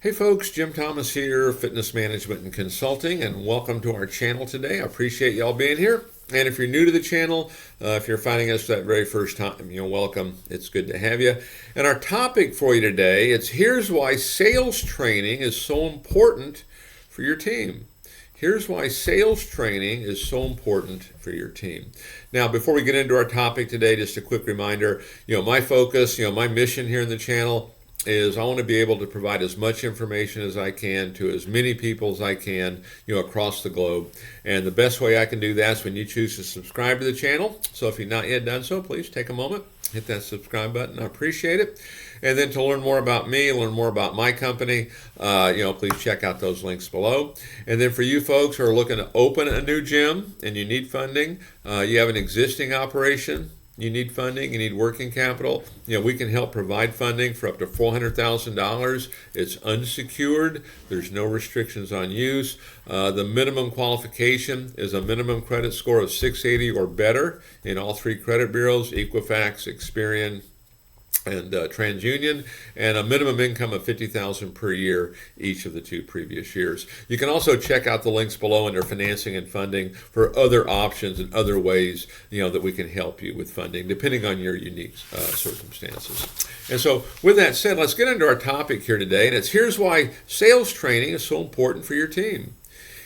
Hey folks, Jim Thomas here, Fitness Management and Consulting, and welcome to our channel today. I appreciate y'all being here. And if you're new to the channel, if you're finding us for that very first time, welcome. It's good to have you. And our topic for you today is here's why sales training is so important for your team. Here's why sales training is so important for your team. Now, before we get into our topic today, just a quick reminder, my focus, my mission here in the channel is I want to be able to provide as much information as I can to as many people as I can, across the globe. And the best way I can do that is when you choose to subscribe to the channel. So if you've not yet done so, please take a moment, hit that subscribe button. I appreciate it. And then to learn more about me, learn more about my company, please check out those links below. And then for you folks who are looking to open a new gym and you need funding, you have an existing operation, you need funding, you need working capital, we can help provide funding for up to $400,000. It's unsecured. There's no restrictions on use. The minimum qualification is a minimum credit score of 680 or better in all three credit bureaus, Equifax, Experian, and TransUnion, and a minimum income of $50,000 per year each of the two previous years. You can also check out the links below under financing and funding for other options and other ways that we can help you with funding depending on your unique circumstances. And so with that said, let's get into our topic here today, and it's here's why sales training is so important for your team.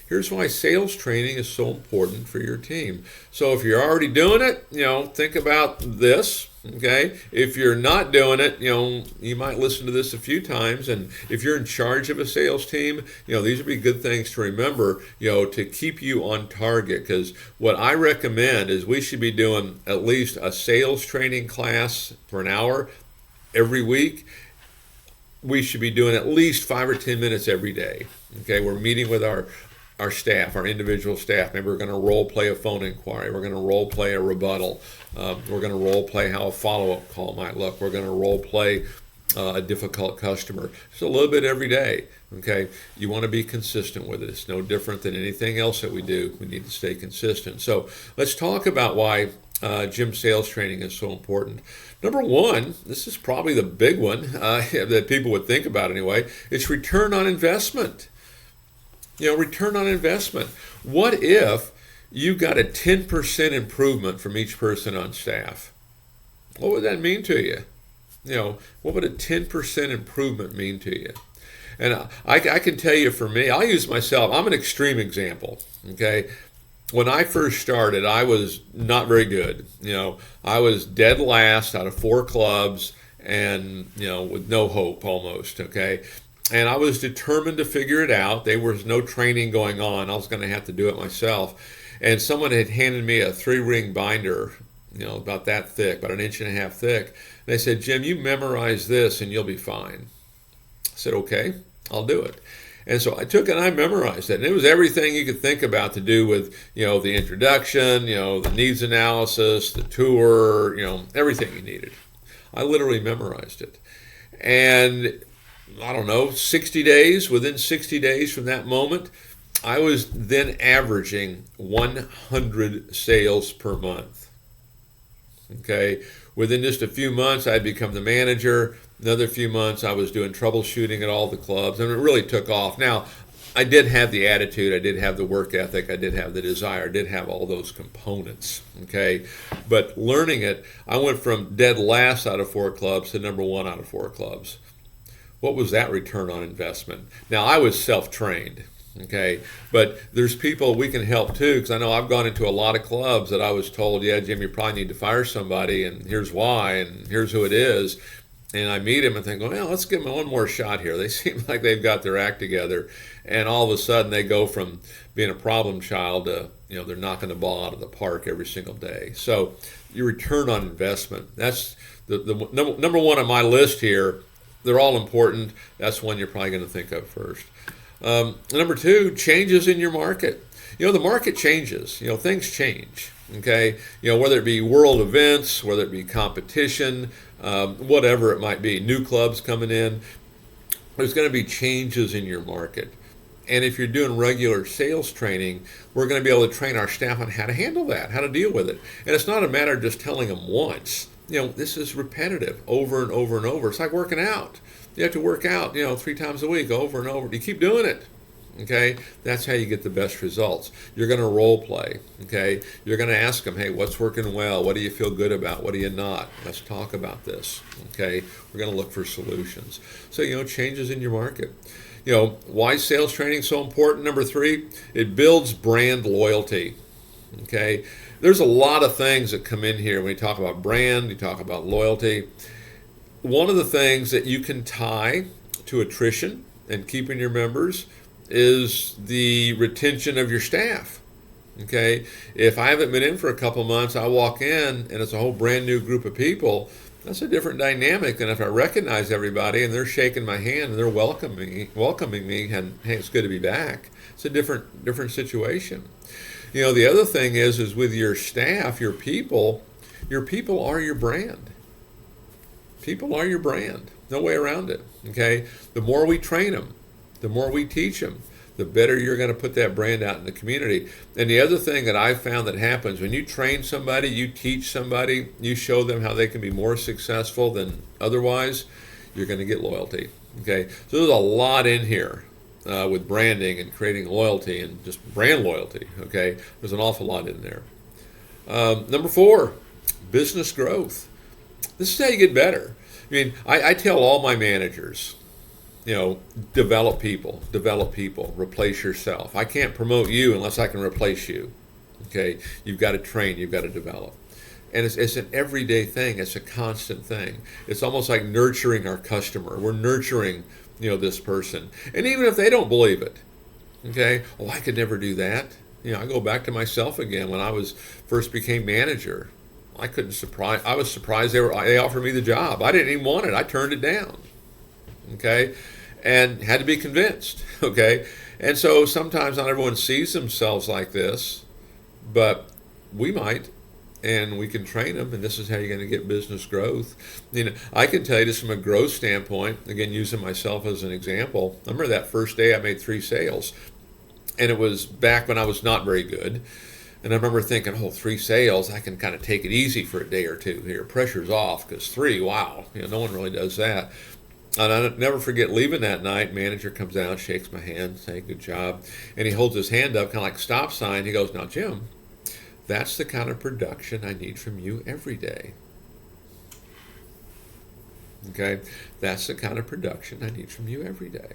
Here's why sales training is so important for your team. So if you're already doing it, think about this. Okay, if you're not doing it, you might listen to this a few times, and if you're in charge of a sales team, these would be good things to remember, to keep you on target. Because what I recommend is we should be doing at least a sales training class for an hour every week. We should be doing at least 5 or 10 minutes every day. Okay, we're meeting with our staff, our individual staff. Maybe we're going to role play a phone inquiry. We're going to role play a rebuttal. We're going to role play how a follow-up call might look. We're going to role play a difficult customer. Just a little bit every day. Okay, you want to be consistent with it. It's no different than anything else that we do. We need to stay consistent. So let's talk about why gym sales training is so important. Number one, this is probably the big one that people would think about anyway. It's return on investment. Return on investment. What if you got a 10% improvement from each person on staff? What would that mean to you? What would a 10% improvement mean to you? And I can tell you for me, I'll use myself. I'm an extreme example, okay? When I first started, I was not very good. I was dead last out of 4 clubs and, with no hope almost, okay? And I was determined to figure it out. There was no training going on. I was going to have to do it myself. And someone had handed me a 3-ring binder, about that thick, about 1.5 inches thick. And they said, Jim, you memorize this and you'll be fine. I said, okay, I'll do it. And so I took it and I memorized it. And it was everything you could think about to do with, the introduction, the needs analysis, the tour, everything you needed. I literally memorized it. And I don't know, 60 days, within 60 days from that moment, I was then averaging 100 sales per month. Okay, within just a few months, I'd become the manager. Another few months, I was doing troubleshooting at all the clubs, and it really took off. Now, I did have the attitude, I did have the work ethic, I did have the desire, I did have all those components, okay? But learning it, I went from dead last out of 4 clubs to number 1 out of 4 clubs. What was that return on investment? Now, I was self-trained, okay? But there's people we can help too, because I know I've gone into a lot of clubs that I was told, yeah, Jim, you probably need to fire somebody, and here's why, and here's who it is. And I meet them and think, well, let's give them one more shot here. They seem like they've got their act together. And all of a sudden, they go from being a problem child to, they're knocking the ball out of the park every single day. So your return on investment, that's the number one on my list here. They're all important. That's one you're probably going to think of first. Number 2, changes in your market. The market changes. Things change. Okay. Whether it be world events, whether it be competition, whatever it might be, new clubs coming in, there's going to be changes in your market. And if you're doing regular sales training, we're going to be able to train our staff on how to handle that, how to deal with it. And it's not a matter of just telling them once. this is repetitive over and over and over. It's like working out. You have to work out, 3 times a week over and over. You keep doing it. Okay, that's how you get the best results. You're going to role play. Okay, you're going to ask them, hey, what's working well? What do you feel good about? What do you not? Let's talk about this. Okay, we're going to look for solutions. So, changes in your market. Why is sales training so important? Number 3, it builds brand loyalty. Okay, there's a lot of things that come in here when you talk about brand, you talk about loyalty. One of the things that you can tie to attrition and keeping your members is the retention of your staff. Okay, if I haven't been in for a couple months, I walk in and it's a whole brand new group of people. That's a different dynamic than if I recognize everybody and they're shaking my hand and they're welcoming me, and hey, it's good to be back. It's a different situation. The other thing is with your staff, your people are your brand. People are your brand. No way around it. Okay, the more we train them, the more we teach them, the better you're going to put that brand out in the community. And the other thing that I've found that happens when you train somebody, you teach somebody, you show them how they can be more successful than otherwise, you're going to get loyalty. Okay, so there's a lot in here with branding and creating loyalty and just brand loyalty. Okay, there's an awful lot in there. Number 4, business growth. This is how you get better. I tell all my managers, develop people, replace yourself. I can't promote you unless I can replace you. Okay, you've got to train, you've got to develop. And it's an everyday thing, it's a constant thing. It's almost like nurturing our customer. We're nurturing, this person. And even if they don't believe it, okay, I could never do that. I go back to myself again when I first became manager. I was surprised they offered me the job. I didn't even want it. I turned it down. Okay, and had to be convinced. Okay, and so sometimes not everyone sees themselves like this, but we might, and we can train them, and this is how you're going to get business growth. I can tell you this from a growth standpoint, again, using myself as an example. I remember that first day I made 3 sales, and it was back when I was not very good. And I remember thinking, 3 sales, I can kind of take it easy for a day or two here. Pressure's off, because 3, wow, no one really does that. And I'll never forget leaving that night. Manager comes out, shakes my hand, say, good job. And he holds his hand up, kind of like a stop sign. He goes, now, Jim, that's the kind of production I need from you every day. Okay? That's the kind of production I need from you every day.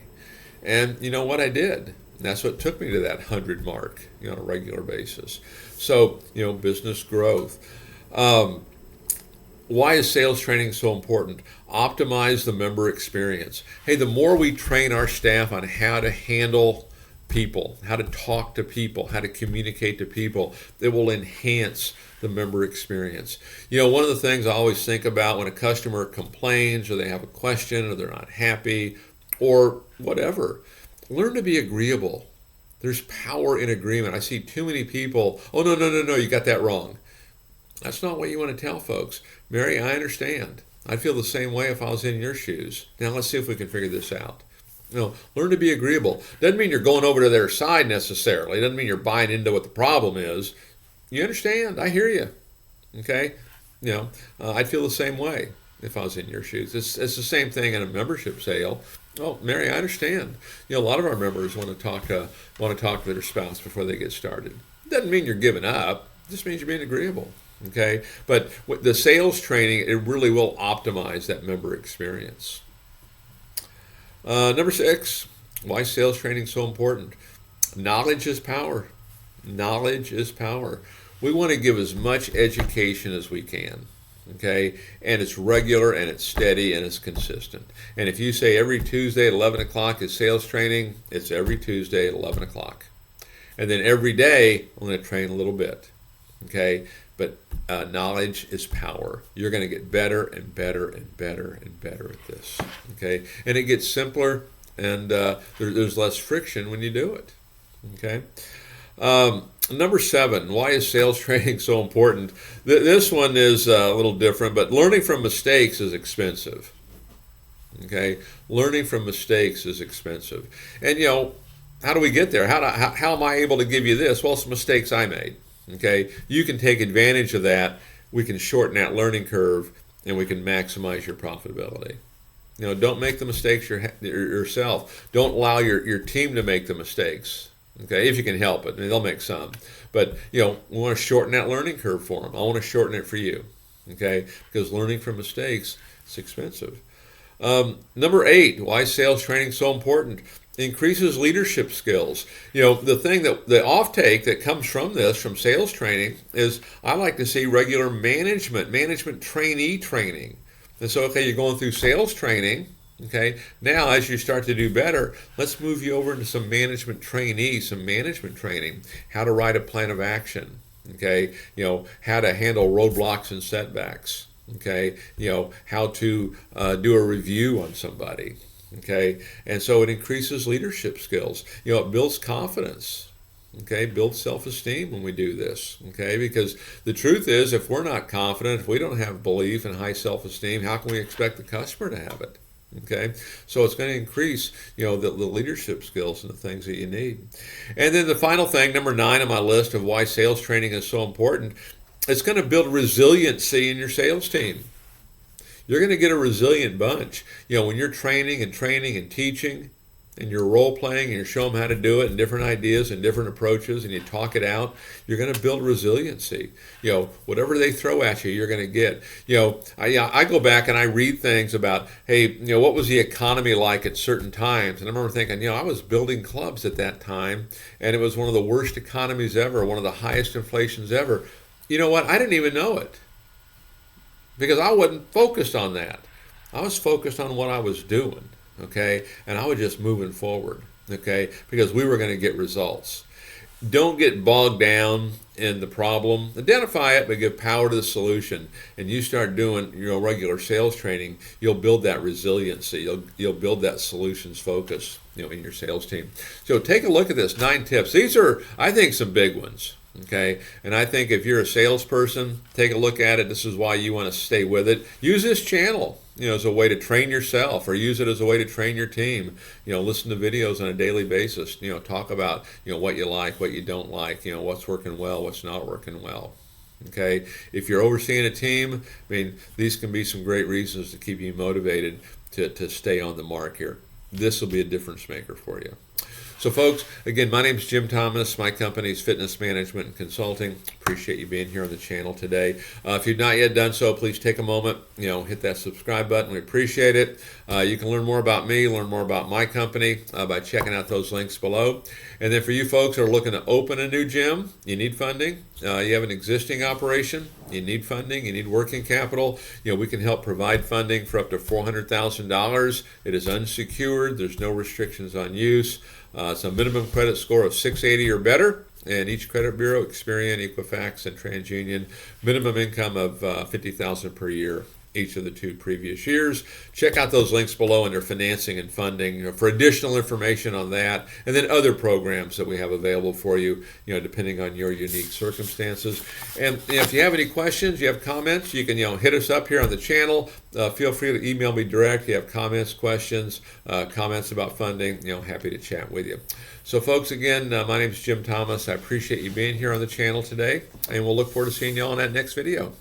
And you know what I did? That's what took me to that 100 mark, on a regular basis. So, business growth. Why is sales training so important? Optimize the member experience. Hey, the more we train our staff on how to handle people, how to talk to people, how to communicate to people, it will enhance the member experience. One of the things I always think about when a customer complains or they have a question or they're not happy or whatever, learn to be agreeable. There's power in agreement. I see too many people, oh, no, you got that wrong. That's not what you want to tell folks. Mary, I understand. I'd feel the same way if I was in your shoes. Now let's see if we can figure this out. Learn to be agreeable. Doesn't mean you're going over to their side necessarily. Doesn't mean you're buying into what the problem is. You understand. I hear you. Okay? I'd feel the same way if I was in your shoes. It's the same thing in a membership sale. Oh, Mary, I understand. A lot of our members want to talk to their spouse before they get started. Doesn't mean you're giving up. It just means you're being agreeable. Okay, but with the sales training, it really will optimize that member experience. Number 6, why is sales training so important? Knowledge is power. Knowledge is power. We want to give as much education as we can. Okay, and it's regular and it's steady and it's consistent. And if you say every Tuesday at 11 o'clock is sales training, it's every Tuesday at 11 o'clock. And then every day, I'm going to train a little bit. Okay, but knowledge is power. You're going to get better and better and better and better at this. Okay, and it gets simpler, and there's less friction when you do it. Okay. Number 7, why is sales training so important? This one is a little different, but learning from mistakes is expensive. Okay, learning from mistakes is expensive, and how do we get there? How am I able to give you this? Well, some mistakes I made. Okay, you can take advantage of that we can shorten that learning curve and we can maximize your profitability. Don't make the mistakes yourself. Don't allow your team to make the mistakes. Okay, if you can help it. I mean, they'll make some. But, we want to shorten that learning curve for them. I want to shorten it for you. Okay, because learning from mistakes is expensive. Number 8, why is sales training so important? Increases leadership skills. The thing the off-take that comes from this, from sales training, is I like to see regular management trainee training. And so, okay, you're going through sales training. Okay, now as you start to do better, let's move you over into some management training, how to write a plan of action. Okay, how to handle roadblocks and setbacks. Okay, how to do a review on somebody. Okay, and so it increases leadership skills. It builds confidence. Okay, builds self-esteem when we do this. Okay, because the truth is, if we're not confident, if we don't have belief and high self-esteem, how can we expect the customer to have it? Okay, so it's going to increase, the leadership skills and the things that you need. And then the final thing, number 9 on my list of why sales training is so important, it's going to build resiliency in your sales team. You're going to get a resilient bunch. When you're training and teaching, and you're role playing and you're showing them how to do it and different ideas and different approaches and you talk it out, you're going to build resiliency. Whatever they throw at you, you're going to get. I go back and I read things about, hey, what was the economy like at certain times? And I remember thinking, I was building clubs at that time and it was one of the worst economies ever, one of the highest inflations ever. You know what? I didn't even know it because I wasn't focused on that. I was focused on what I was doing. Okay, and I was just moving forward, okay, because we were going to get results. Don't get bogged down in the problem. Identify it, but give power to the solution. And you start doing regular sales training, you'll build that resiliency. You'll build that solutions focus, in your sales team. So take a look at this 9 tips. These are, I think, some big ones. Okay, and I think if you're a salesperson, take a look at it. This is why you want to stay with it. Use this channel, as a way to train yourself, or use it as a way to train your team. Listen to videos on a daily basis. Talk about what you like, what you don't like. What's working well, what's not working well. Okay, if you're overseeing a team, these can be some great reasons to keep you motivated to stay on the mark here. This will be a difference maker for you. So folks, again, my name is Jim Thomas. My company is Fitness Management and Consulting. Appreciate you being here on the channel today. If you've not yet done so, please take a moment, hit that subscribe button. We appreciate it. You can learn more about me, learn more about my company by checking out those links below. And then for you folks who are looking to open a new gym, you need funding. You have an existing operation, you need funding, you need working capital. We can help provide funding for up to $400,000. It is unsecured. There's no restrictions on use. It's a minimum credit score of 680 or better, and each credit bureau, Experian, Equifax, and TransUnion, minimum income of $50,000 per year each of the 2 previous years. Check out those links below under financing and funding for additional information on that, and then other programs that we have available for you, depending on your unique circumstances. And if you have any questions, you have comments, you can hit us up here on the channel. Feel free to email me direct. You have comments, questions, comments about funding, happy to chat with you. So folks, again, my name is Jim Thomas. I appreciate you being here on the channel today, and we'll look forward to seeing you all in that next video.